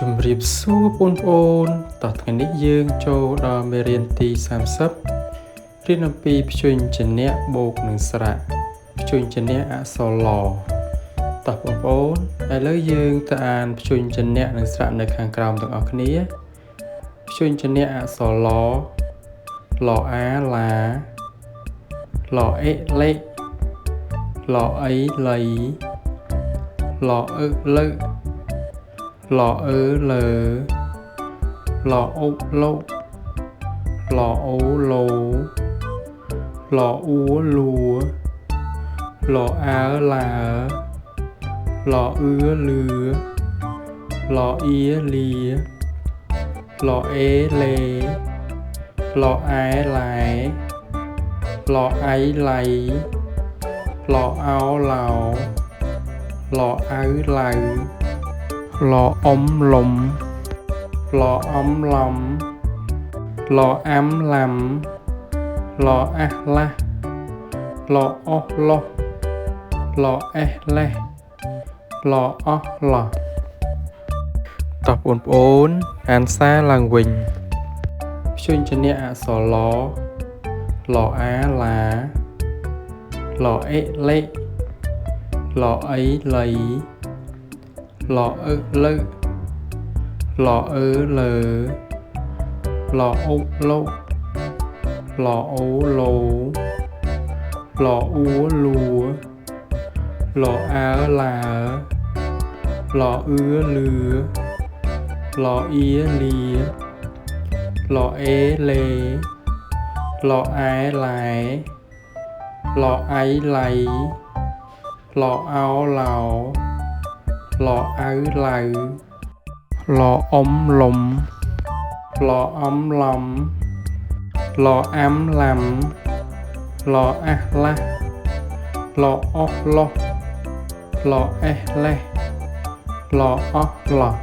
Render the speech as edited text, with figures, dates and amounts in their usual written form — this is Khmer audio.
ជំរាបសួរបងប្អូនតោះថ្ងៃនេះយើងចូលដល់មេរៀនទី30រៀនអំពីព្យញ្ជនៈបូកនឹងស្រៈព្យញ្ជនៈអក្សរឡតោះបងប្អូនឥឡូវយើងទៅអានព្យញ្ជនៈនិងស្រៈនៅខាងក្រោមទាំងអស់គ្នាព្យញ្ជនៈអក្សរឡឡអាឡាឡអេលេឡអីលៃឡអឺលើឡអឺលើឡអ៊ុឡូឡអូឡូឡអ៊ូលួឡអើឡាឡអឺលឺឡអ៊ីលីឡអេលេឡអែឡែឡអៃឡៃឡអោឡោឡអៅឡៅឡអ៊ំលំឡអំឡំឡអាំឡាំឡអាស់ឡាស់ឡអោះឡោះឡអេះលេះឡអោះឡោះតោះបងប្អូនអានសារឡើងវិញព្យញ្ជនៈអក្សរឡអាឡាឡអេលេឡអីលៃឡអឺលើឡអឺលើឡអ៊ុឡូឡអូឡូឡអ៊ូលួឡអើឡាឡអឺលឺឡអ៊ីលីឡអេលេឡអែឡែឡអៃឡៃឡអោឡោឡអៅឡៅឡអ៊ំលំឡអំឡំឡអាំឡាំឡអាស់ឡាស់ឡអោះឡោះឡអេះលេះឡអោះឡោះ